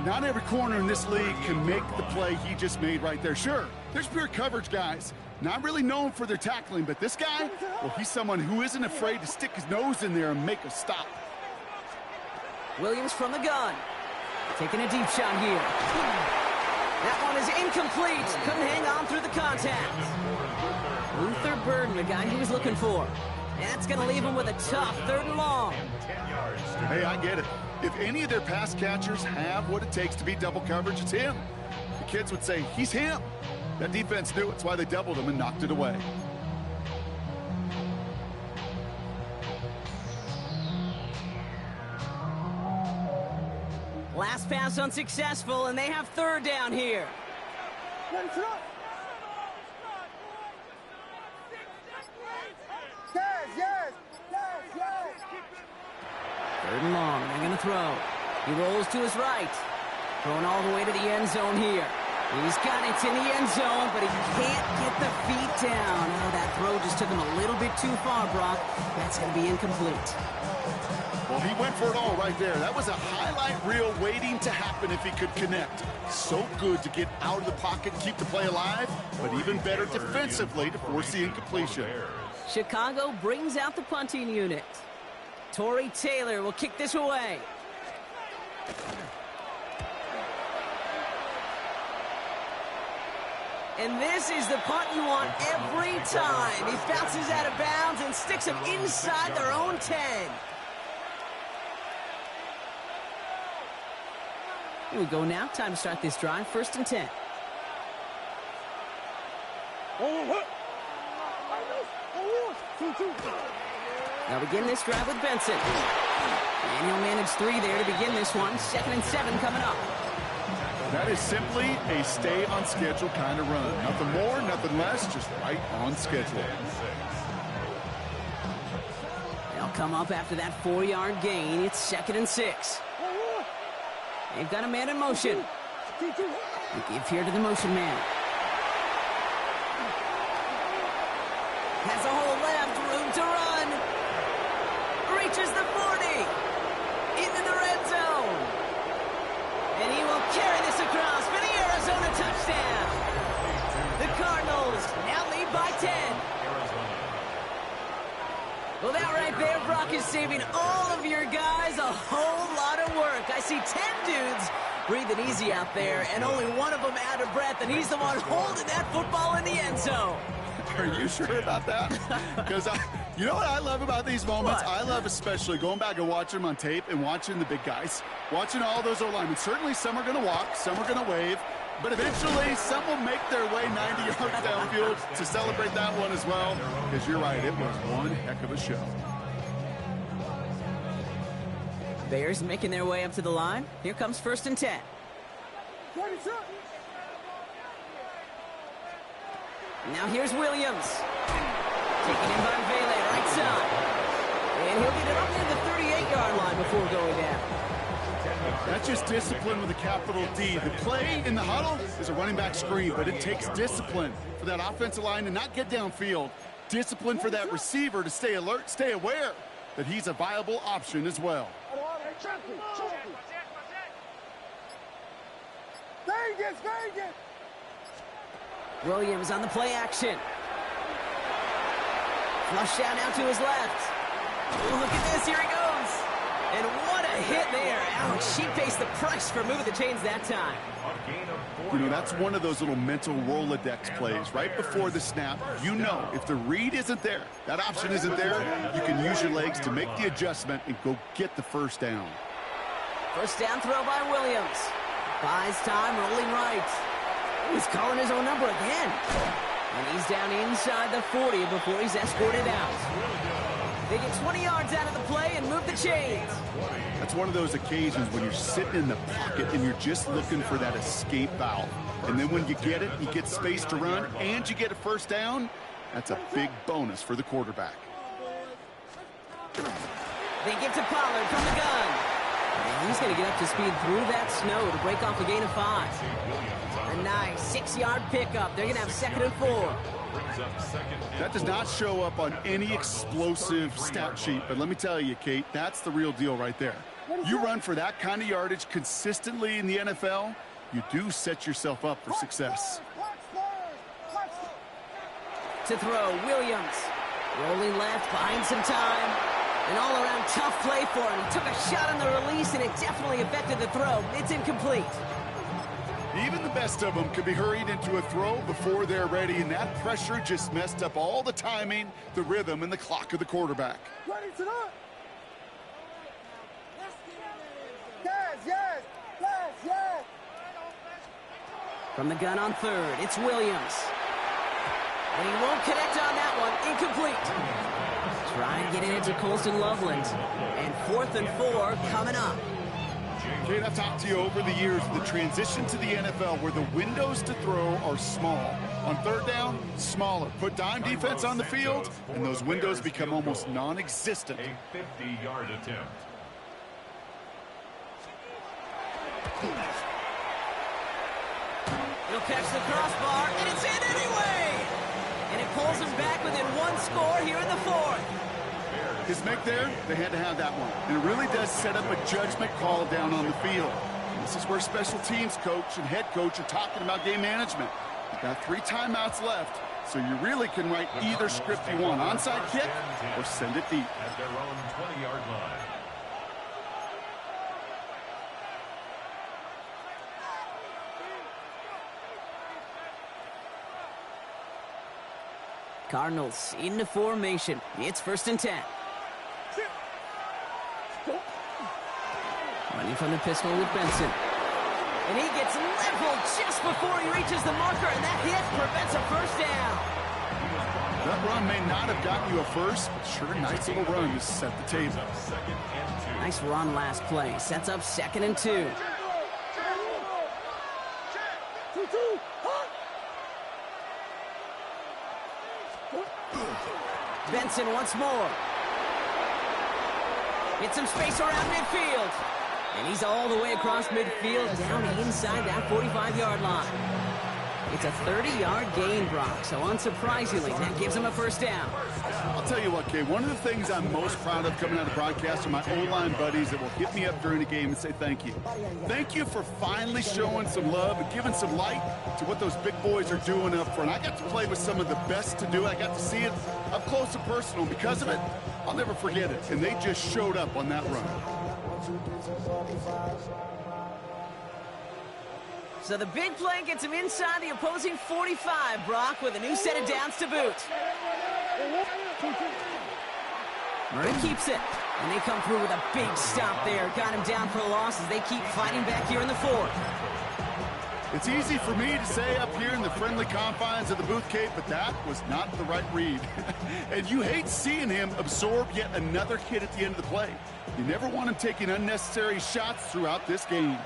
Not every corner in this league can make the play he just made right there. Sure, there's pure coverage guys. Not really known for their tackling, but this guy, well, he's someone who isn't afraid to stick his nose in there and make a stop. Williams from the gun. Taking a deep shot here. That one is incomplete. Couldn't hang on through the contact. Luther Burden, the guy he was looking for. That's going to leave him with a tough 3rd and long. Hey, I get it. If any of their pass catchers have what it takes to beat double coverage, it's him. The kids would say, he's him. That defense knew it's why they doubled him and knocked it away. Last pass unsuccessful, and they have 3rd down here. Yes, yes, yes, yes. 3rd and long. They're going to throw. He rolls to his right. Throwing all the way to the end zone here. He's got it in the end zone, but he can't get the feet down. Oh, that throw just took him a little bit too far, Brock. That's going to be incomplete. Well, he went for it all right there. That was a highlight reel waiting to happen if he could connect. So good to get out of the pocket and keep the play alive, but even better defensively to force the incompletion. Chicago brings out the punting unit. Torrey Taylor will kick this away. And this is the punt you want every time. He bounces out of bounds and sticks them inside their own 10. Here we go now. Time to start this drive. 1st and 10. They'll begin this drive with Benson. And he'll manage 3 there to begin this one. 2nd and 7 coming up. That is simply a stay on schedule kind of run. Nothing more, nothing less, just right on schedule. They'll come up after that 4-yard gain. It's 2nd and 6. They've got a man in motion. They give here to the motion man. Has a hole left, room to run. Reaches the 40. Into the red zone. And he will carry this across for the Arizona touchdown. The Cardinals now lead by 10. Well, that right there, Brock, is saving all of your guys a whole lot of work. I see 10 dudes breathing easy out there, and only one of them out of breath, and he's the one holding that football in the end zone. Are you sure about that? Because you know what I love about these moments? What? I love especially going back and watching them on tape and watching the big guys. Watching all those O-linemen. Certainly some are going to walk, some are going to wave, but eventually some will make their way 90 yards downfield to celebrate that one as well. Because you're right, it was one heck of a show. Bears making their way up to the line. Here comes 1st and 10. Now here's Williams. Taken in by Vele, right side. And he'll get it up near the 38-yard line before going down. That's just discipline with a capital D. The play in the huddle is a running back screen, but it takes discipline for that offensive line to not get downfield. Discipline for that receiver to stay alert, stay aware that he's a viable option as well. Vegas! Williams on the play action. Flush down out to his left. Ooh, look at this. Here he goes. And what a hit there. Ouch, she faced the price for moving the chains that time. You know, that's one of those little mental Rolodex plays. Right before the snap, you know if the read isn't there, that option isn't there, you can use your legs to make the adjustment and go get the first down. First down throw by Williams. Buys time, rolling right. He's calling his own number again. And he's down inside the 40 before he's escorted out. They get 20 yards out of the play and move the chains. That's one of those occasions when you're sitting in the pocket and you're just looking for that escape valve. And then when you get it, you get space to run, and you get a first down. That's a big bonus for the quarterback. They give to Pollard from the gun. And he's going to get up to speed through that snow to break off a gain of 5. A nice 6-yard pickup. They're going to have 2nd and 4. That does not show up on any explosive stat sheet, but let me tell you, Kate, that's the real deal right there. You run for that kind of yardage consistently in the NFL, you do set yourself up for success. To throw, Williams. Rolling left, buying some time. An all-around tough play for him. He took a shot on the release, and it definitely affected the throw. It's incomplete. Even the best of them could be hurried into a throw before they're ready, and that pressure just messed up all the timing, the rhythm, and the clock of the quarterback. Ready to run. Yes. From the gun on 3rd, it's Williams. And he won't connect on that one. Incomplete. Try and get it into Colston Loveland. And 4th and 4 coming up. Kate, I've talked to you over the years, the transition to the NFL where the windows to throw are small. On 3rd down, smaller. Put dime defense on the field, and those windows become almost non-existent. A 50-yard attempt. He'll catch the crossbar, and it's in anyway! And it pulls him back within 1 score here in the 4th. His make there, they had to have that one. And it really does set up a judgment call down on the field. This is where special teams coach and head coach are talking about game management. You've got 3 timeouts left, so you really can write either script you want. Onside kick or send it deep. At their own 20-yard line. Cardinals into formation. It's 1st and 10. Running from the pistol with Benson. And he gets leveled just before he reaches the marker, and that hit prevents a first down. That run may not have gotten you a first, but sure, nice little run to set the table. Nice run last play. Sets up 2nd and 2. Benson once more. Get some space around midfield. And he's all the way across midfield, down inside that 45-yard line. It's a 30-yard gain, Brock, so unsurprisingly, that gives him a first down. I'll tell you what, Kay, one of the things I'm most proud of coming out of broadcast are my O-line buddies that will hit me up during the game and say thank you. Thank you for finally showing some love and giving some light to what those big boys are doing up front. I got to play with some of the best to do it. I got to see it up close and personal. Because of it, I'll never forget it. And they just showed up on that run. So the big play gets him inside the opposing 45, Brock, with a new set of downs to boot. Murray keeps it, and they come through with a big stop there. Got him down for a loss as they keep fighting back here in the 4th. It's easy for me to say up here in the friendly confines of the booth, Kate, but that was not the right read. And you hate seeing him absorb yet another hit at the end of the play. You never want him taking unnecessary shots throughout this game.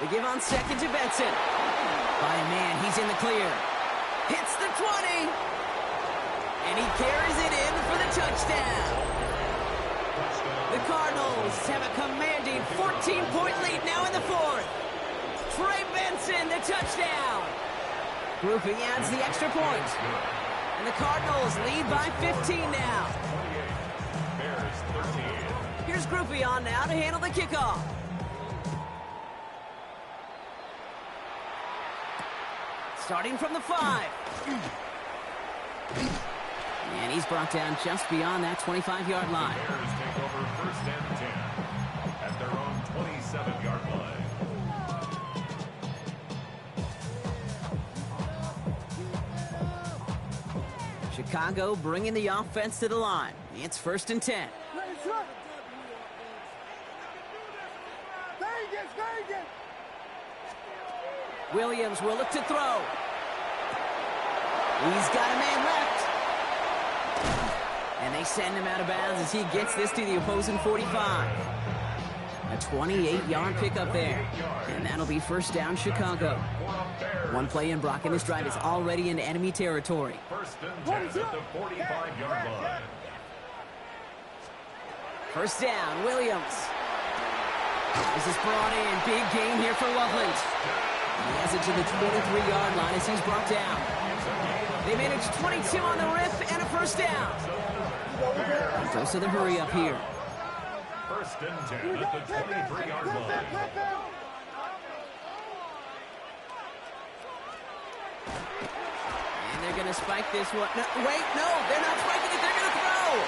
They give on 2nd to Benson. By a man, he's in the clear. Hits the 20. And he carries it in for the touchdown. The Cardinals have a commanding 14-point lead now in the 4th. Trey Benson, the touchdown. Grouping adds the extra point. And the Cardinals lead by 15 now. Bears 13. Here's Groupie on now to handle the kickoff. Starting from the 5. And he's brought down just beyond that 25-yard line. The Bears take over 1st and 10 at their own 27-yard line. Chicago bringing the offense to the line. It's 1st and 10. Williams will look to throw. He's got a man left. And they send him out of bounds as he gets this to the opposing 45. A 28-yard pickup there. And that'll be 1st down Chicago. One play in, Brock, and this drive is already into enemy territory. 1st and 10 at the 45-yard line. 1st down, Williams. This is brought in. Big gain here for Loveland. He has it to the 23-yard line as he's brought down. They manage 22 on the rip and a 1st down. Goes to the hurry up here. 1st and 10 at the 23-yard line. And they're going to spike this one. No, wait, no, they're not spiking it. They're going to throw.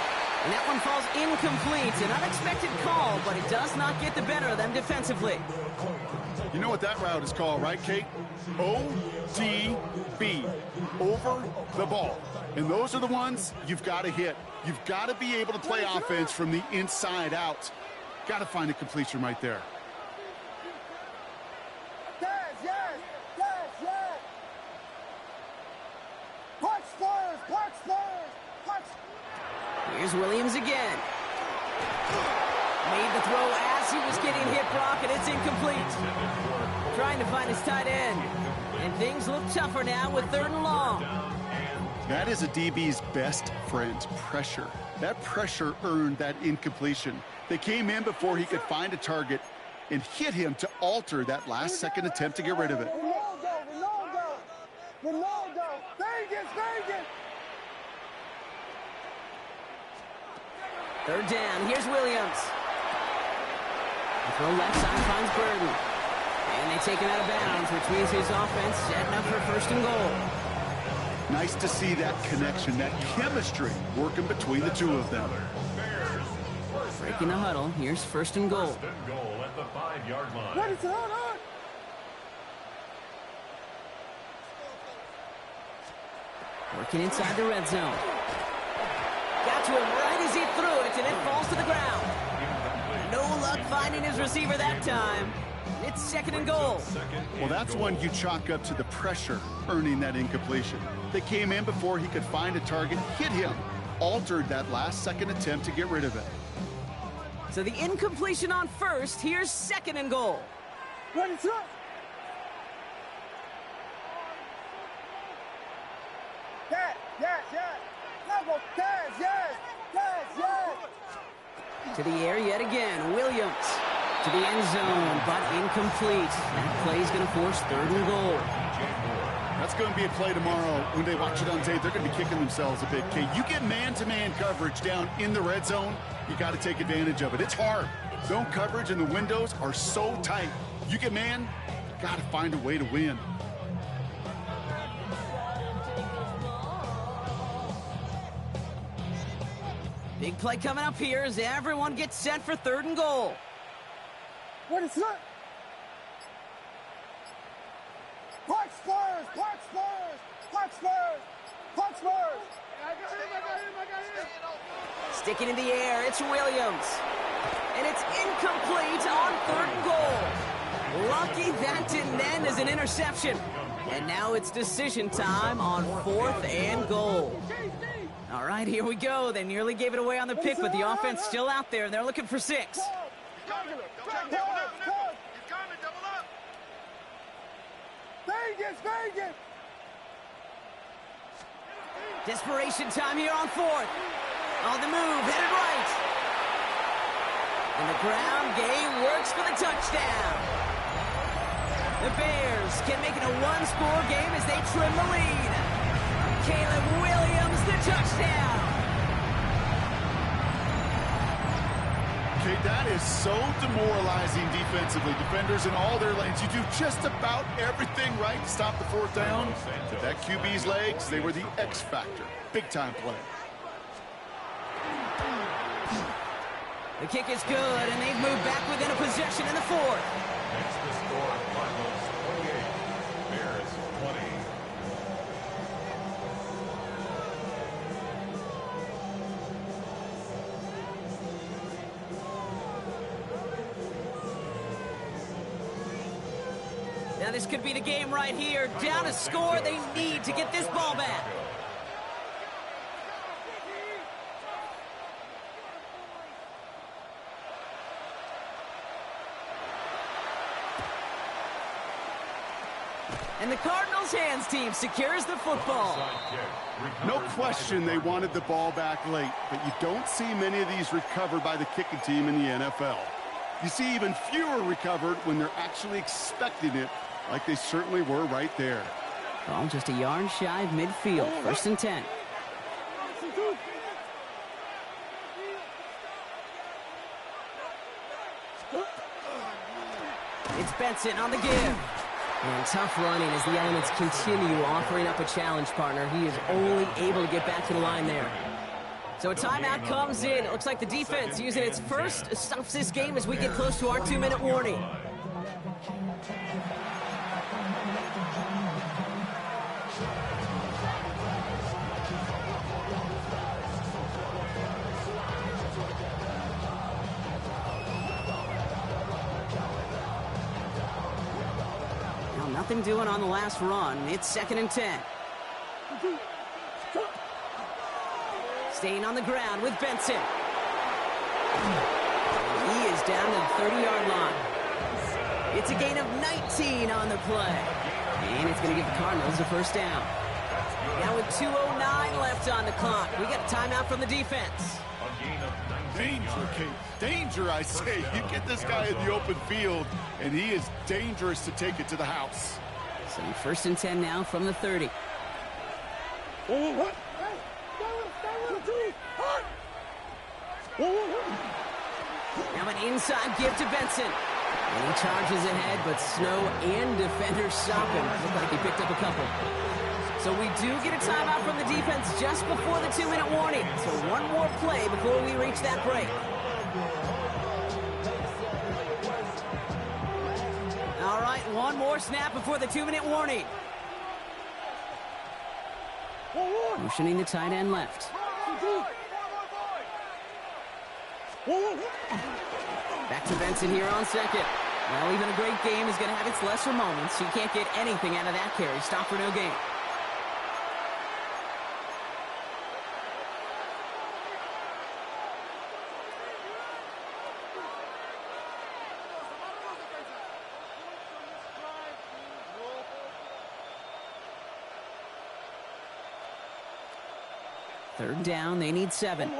And that one falls incomplete. An unexpected call, but it does not get the better of them defensively. You know what that route is called, right, Kate? ODB, over the ball. And those are the ones you've got to hit. You've got to be able to play offense from the inside out. Got to find a completion right there. Here's Williams again. Made the throw as he was getting hit, Brock, and it's incomplete. Trying to find his tight end. And things look tougher now with 3rd and long. That is a DB's best friend, pressure. That pressure earned that incompletion. They came in before he could find a target and hit him to alter that last-second attempt to get rid of it. Ronaldo, Vegas. 3rd down, here's Williams. The throw left side finds Burton. And they take him out of bounds, which means his offense setting up for 1st and goal. Nice to see that connection, that chemistry working between the two of them. Breaking the huddle, here's 1st and goal. 1st and goal at the 5-yard line. What is it on? Working inside the red zone. Got to him right as he threw it, and it falls to the ground. No luck finding his receiver that time. It's 2nd and goal. Well, that's one you chalk up to the pressure earning that incompletion. They came in before he could find a target, hit him, altered that last-second attempt to get rid of it. So the incompletion on 1st, here's 2nd and goal. What is it? To the air yet again, Williams. To the end zone, but incomplete. That play is going to force 3rd and goal. That's going to be a play tomorrow. When they watch it on tape, they're going to be kicking themselves a bit. Kate, you get man-to-man coverage down in the red zone, you got to take advantage of it. It's hard. Zone coverage and the windows are so tight. You get man, got to find a way to win. Big play coming up here as everyone gets set for 3rd and goal. What is it? Park Spurs! Sticking in the air, it's Williams. And it's incomplete on 3rd and goal. Lucky that didn't end as an interception. And now it's decision time on 4th and goal. All right, here we go. They nearly gave it away on the pick, but the offense still out there. They're looking for 6. Vegas! Desperation time here on 4th. On the move, headed right. And the ground game works for the touchdown. The Bears can make it a 1-score game as they trim the lead. Caleb Williams, the touchdown. Kate, that is so demoralizing defensively. Defenders in all their lanes. You do just about everything right to stop the fourth down. But that QB's legs, they were the X factor. Big-time play. The kick is good, and they've moved back within a possession in the fourth. Next to score, Cardinals 28, Bears 20. Now this could be the game right here. Down to score, they need to get this ball back. And the Cardinals' hands team secures the football. No question they wanted the ball back late, but you don't see many of these recovered by the kicking team in the NFL. You see even fewer recovered when they're actually expecting it, like they certainly were right there. Ball just a yard shy of midfield, 1st and 10. It's Benson on the give. And tough running as the elements continue offering up a challenge partner. He is only able to get back to the line there. So a timeout comes in. It looks like the defense using its first stops this game as we get close to our 2-minute warning. Nothing doing on the last run. It's 2nd and 10. Staying on the ground with Benson. He is down to the 30-yard line. It's a gain of 19 on the play. And it's going to give the Cardinals a 1st down. Now with 2:09 left on the clock, we got a timeout from the defense. Danger, Kate. Danger, I say. You get this guy in the open field, and he is dangerous to take it to the house. So 1st and 10 now from the 30. Now an inside give to Benson. And he charges ahead, but Snow and defenders stop him. Looked like he picked up a couple. So we do get a timeout from the defense just before the 2-minute warning. So one more play before we reach that break. All right, one more snap before the 2-minute warning. Motioning the tight end left. Back to Benson here on 2nd. Well, even a great game is going to have its lesser moments. He can't get anything out of that carry. Stop for no gain. Third down, they need 7. They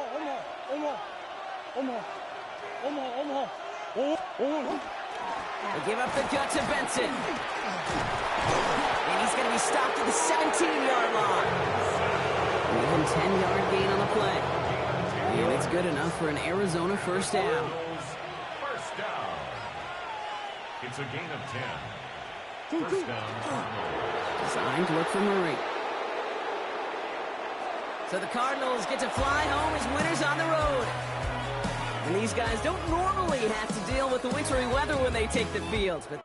give up the gut to Benson. And he's going to be stopped at the 17-yard line. Even 10-yard gain on the play. And it's good enough for an Arizona 1st down. First down. It's a gain of 10. 1st down. Designed to look for Murray. So the Cardinals get to fly home as winners on the road. And these guys don't normally have to deal with the wintry weather when they take the field, but